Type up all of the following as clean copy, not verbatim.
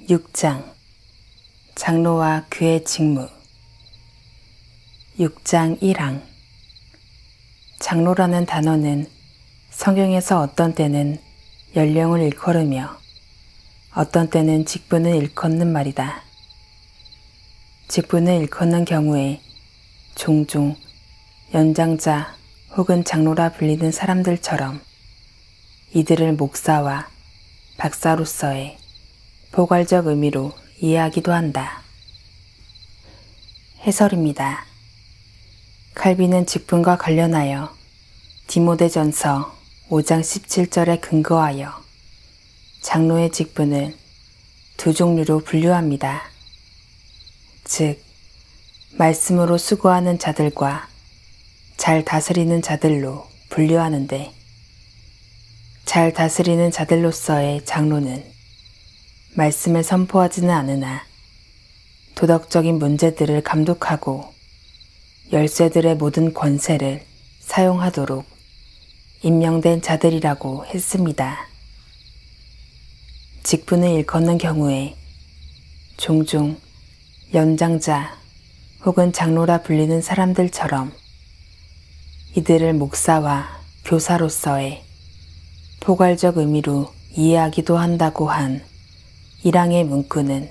6장 장로와 그의 직무. 6장 1항. 장로라는 단어는 성경에서 어떤 때는 연령을 일컬으며 어떤 때는 직분을 일컫는 말이다. 직분을 일컫는 경우에 종종 연장자 혹은 장로라 불리는 사람들처럼 이들을 목사와 박사로서의 포괄적 의미로 이해하기도 한다. 해설입니다. 칼빈은 직분과 관련하여 디모데전서 5장 17절에 근거하여 장로의 직분을 두 종류로 분류합니다. 즉, 말씀으로 수고하는 자들과 잘 다스리는 자들로 분류하는데, 잘 다스리는 자들로서의 장로는 말씀을 선포하지는 않으나 도덕적인 문제들을 감독하고 열쇠들의 모든 권세를 사용하도록 임명된 자들이라고 했습니다. 직분을 일컫는 경우에 종종 연장자 혹은 장로라 불리는 사람들처럼 이들을 목사와 교사로서의 포괄적 의미로 이해하기도 한다고 한 1항의 문구는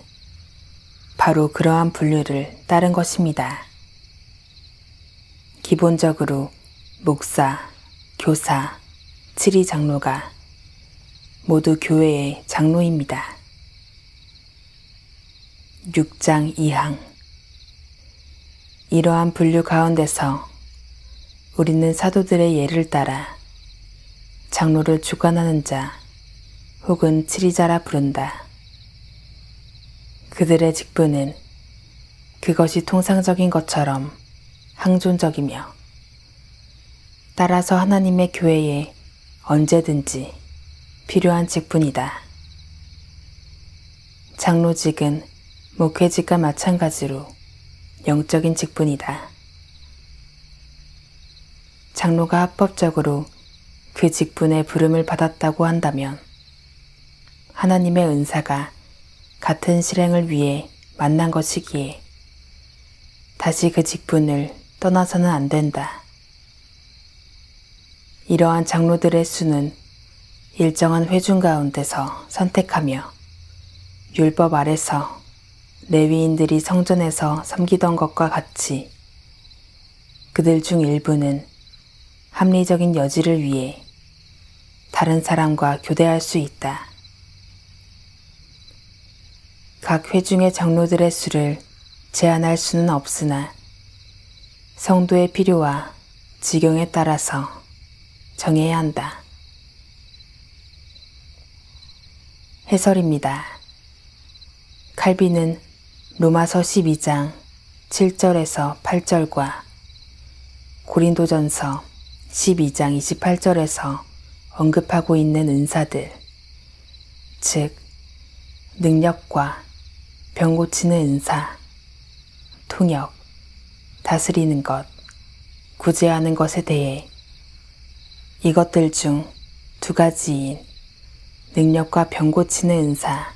바로 그러한 분류를 따른 것입니다. 기본적으로 목사, 교사, 7위 장로가 모두 교회의 장로입니다. 6장 2항. 이러한 분류 가운데서 우리는 사도들의 예를 따라 장로를 주관하는 자 혹은 7위자라 부른다. 그들의 직분은 그것이 통상적인 것처럼 항존적이며 따라서 하나님의 교회에 언제든지 필요한 직분이다. 장로직은 목회직과 마찬가지로 영적인 직분이다. 장로가 합법적으로 그 직분의 부름을 받았다고 한다면 하나님의 은사가 같은 실행을 위해 만난 것이기에 다시 그 직분을 떠나서는 안 된다. 이러한 장로들의 수는 일정한 회중 가운데서 선택하며 율법 아래서 레위인들이 성전에서 섬기던 것과 같이 그들 중 일부는 합리적인 여지를 위해 다른 사람과 교대할 수 있다. 각 회중의 장로들의 수를 제한할 수는 없으나 성도의 필요와 지경에 따라서 정해야 한다. 해설입니다. 칼빈은 로마서 12장 7절에서 8절과 고린도전서 12장 28절에서 언급하고 있는 은사들, 즉 능력과 병 고치는 은사, 통역, 다스리는 것, 구제하는 것에 대해 이것들 중 두 가지인 능력과 병 고치는 은사,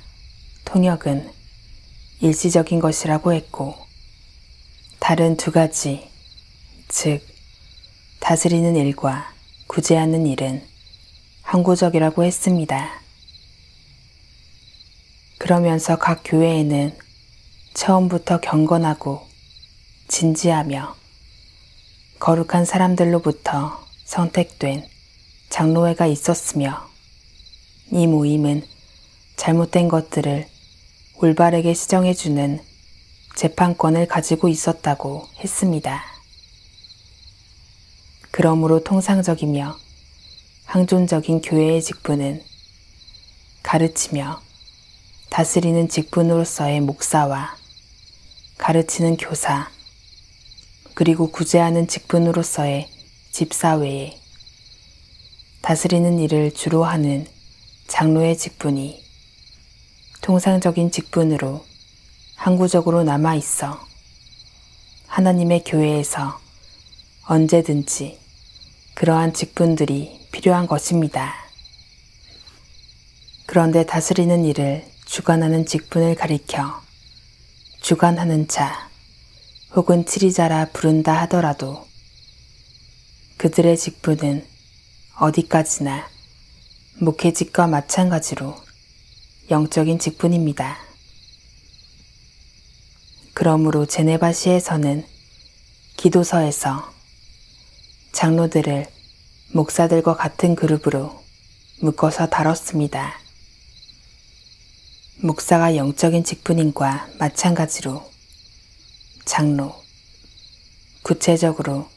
통역은 일시적인 것이라고 했고, 다른 두 가지, 즉 다스리는 일과 구제하는 일은 항구적이라고 했습니다. 그러면서 각 교회에는 처음부터 경건하고 진지하며 거룩한 사람들로부터 선택된 장로회가 있었으며 이 모임은 잘못된 것들을 올바르게 시정해주는 재판권을 가지고 있었다고 했습니다. 그러므로 통상적이며 항존적인 교회의 직분은 가르치며 다스리는 직분으로서의 목사와 가르치는 교사, 그리고 구제하는 직분으로서의 집사 외에 다스리는 일을 주로 하는 장로의 직분이 통상적인 직분으로 항구적으로 남아 있어 하나님의 교회에서 언제든지 그러한 직분들이 필요한 것입니다. 그런데 다스리는 일을 주관하는 직분을 가리켜 주관하는 자 혹은 치리자라 부른다 하더라도 그들의 직분은 어디까지나 목회직과 마찬가지로 영적인 직분입니다. 그러므로 제네바시에서는 기도서에서 장로들을 목사들과 같은 그룹으로 묶어서 다뤘습니다. 목사가 영적인 직분인과 마찬가지로 장로, 구체적으로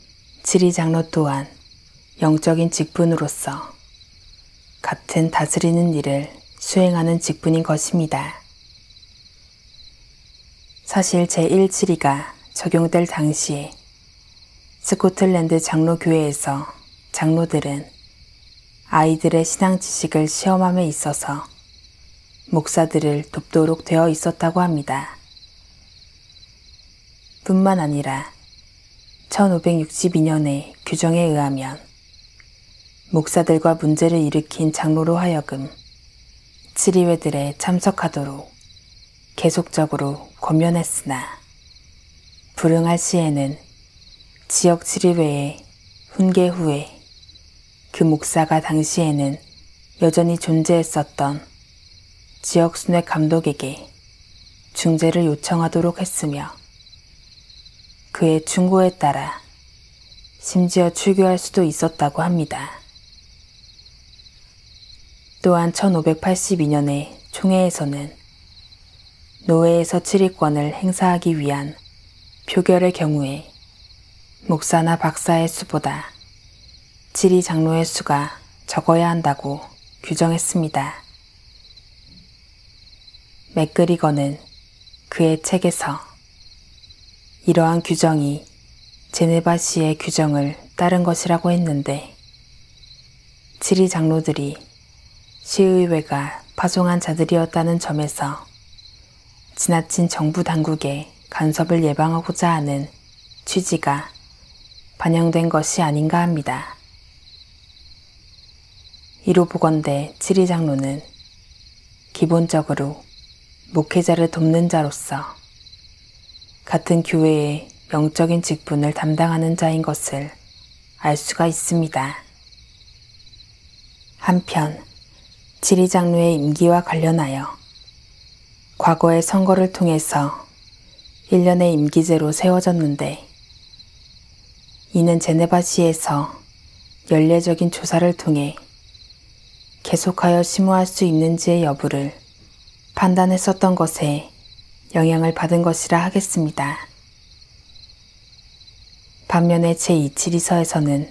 지리장로 또한 영적인 직분으로서 같은 다스리는 일을 수행하는 직분인 것입니다. 사실 제1지리가 적용될 당시에 스코틀랜드 장로교회에서 장로들은 아이들의 신앙 지식을 시험함에 있어서 목사들을 돕도록 되어 있었다고 합니다. 뿐만 아니라 1562년의 규정에 의하면 목사들과 문제를 일으킨 장로로 하여금 치리회들에 참석하도록 계속적으로 권면했으나 불응할 시에는 지역 치리회의 훈계 후에 그 목사가 당시에는 여전히 존재했었던 지역 순회 감독에게 중재를 요청하도록 했으며 그의 충고에 따라 심지어 출교할 수도 있었다고 합니다. 또한 1582년의 총회에서는 노회에서 치리권을 행사하기 위한 표결의 경우에 목사나 박사의 수보다 치리 장로의 수가 적어야 한다고 규정했습니다. 맥그리거는 그의 책에서 이러한 규정이 제네바시의 규정을 따른 것이라고 했는데 치리 장로들이 시의회가 파송한 자들이었다는 점에서 지나친 정부 당국의 간섭을 예방하고자 하는 취지가 반영된 것이 아닌가 합니다. 이로 보건대 치리 장로는 기본적으로 목회자를 돕는 자로서 같은 교회의 영적인 직분을 담당하는 자인 것을 알 수가 있습니다. 한편 치리 장로의 임기와 관련하여 과거의 선거를 통해서 1년의 임기제로 세워졌는데 이는 제네바시에서 연례적인 조사를 통해 계속하여 심호할 수 있는지의 여부를 판단했었던 것에 영향을 받은 것이라 하겠습니다. 반면에 제2치리서에서는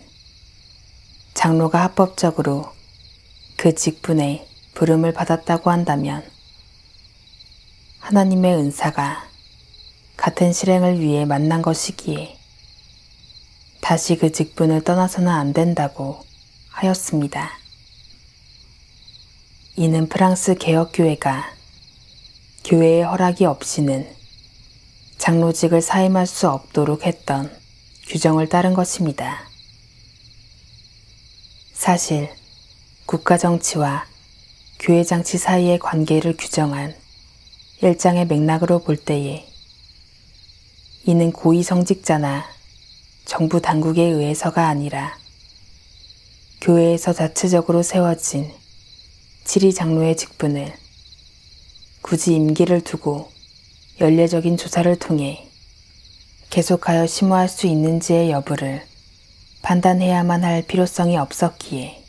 장로가 합법적으로 그 직분에 부름을 받았다고 한다면 하나님의 은사가 같은 실행을 위해 만난 것이기에 다시 그 직분을 떠나서는 안 된다고 하였습니다. 이는 프랑스 개혁교회가 교회의 허락이 없이는 장로직을 사임할 수 없도록 했던 규정을 따른 것입니다. 사실 국가정치와 교회장치 사이의 관계를 규정한 1장의 맥락으로 볼 때에 이는 고위성직자나 정부 당국에 의해서가 아니라 교회에서 자체적으로 세워진 치리 장로의 직분을 굳이 임기를 두고 연례적인 조사를 통해 계속하여 심호할 수 있는지의 여부를 판단해야만 할 필요성이 없었기에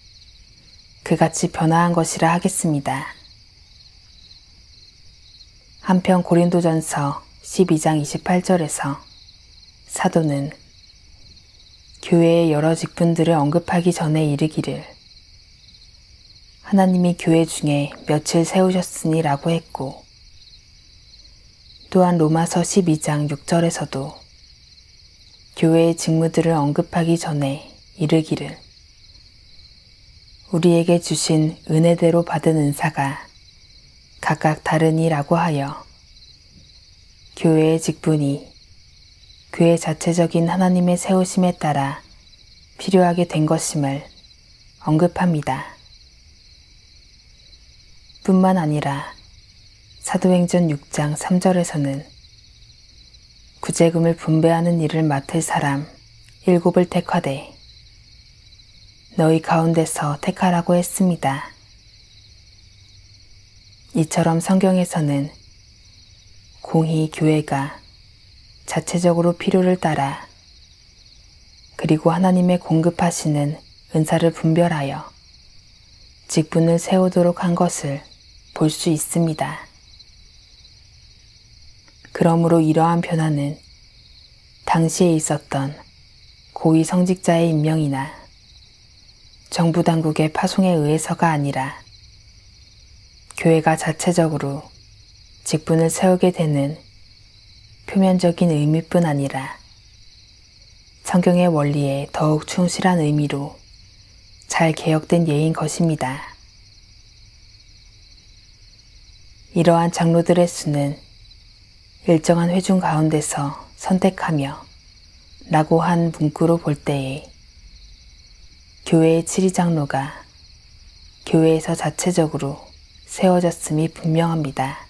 그같이 변화한 것이라 하겠습니다. 한편 고린도전서 12장 28절에서 사도는 교회의 여러 직분들을 언급하기 전에 이르기를 하나님이 교회 중에 며칠 세우셨으니 라고 했고 또한 로마서 12장 6절에서도 교회의 직무들을 언급하기 전에 이르기를 우리에게 주신 은혜대로 받은 은사가 각각 다르니라고 하여 교회의 직분이 교회 자체적인 하나님의 세우심에 따라 필요하게 된 것임을 언급합니다. 뿐만 아니라 사도행전 6장 3절에서는 구제금을 분배하는 일을 맡을 사람 7을 택하되 너희 가운데서 택하라고 했습니다. 이처럼 성경에서는 공히 교회가 자체적으로 필요를 따라 그리고 하나님의 공급하시는 은사를 분별하여 직분을 세우도록 한 것을 볼 수 있습니다. 그러므로 이러한 변화는 당시에 있었던 고위 성직자의 임명이나 정부 당국의 파송에 의해서가 아니라 교회가 자체적으로 직분을 세우게 되는 표면적인 의미뿐 아니라 성경의 원리에 더욱 충실한 의미로 잘 개혁된 예인 것입니다. 이러한 장로들의 수는 일정한 회중 가운데서 선택하며 라고 한 문구로 볼 때에 교회의 7위장로가 교회에서 자체적으로 세워졌음이 분명합니다.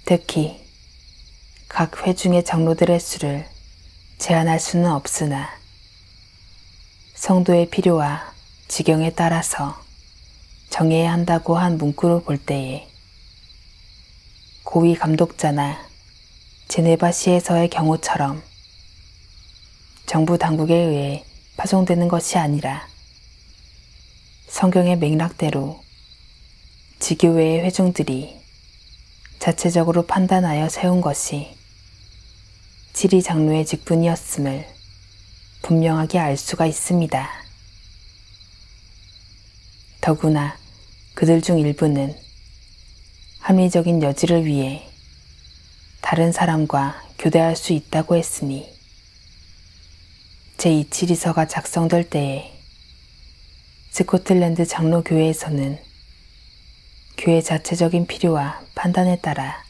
특히 각 회중의 장로들의 수를 제한할 수는 없으나 성도의 필요와 지경에 따라서 정해야 한다고 한 문구로 볼 때에 고위 감독자나 제네바시에서의 경우처럼 정부 당국에 의해 파송되는 것이 아니라 성경의 맥락대로 지교회의 회중들이 자체적으로 판단하여 세운 것이 7위 장로의 직분이었음을 분명하게 알 수가 있습니다. 더구나 그들 중 일부는 합리적인 여지를 위해 다른 사람과 교대할 수 있다고 했으니 제2칠의서가 작성될 때에 스코틀랜드 장로교회에서는 교회 자체적인 필요와 판단에 따라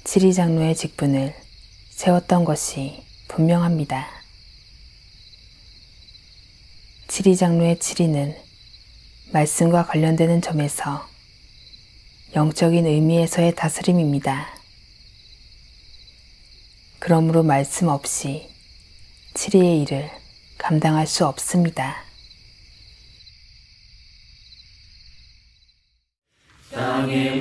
7위 장로의 직분을 세웠던 것이 분명합니다. 7위 장로의 7위는 말씀과 관련되는 점에서 영적인 의미에서의 다스림입니다. 그러므로 말씀 없이 7위의 일을 감당할 수 없습니다. 땅의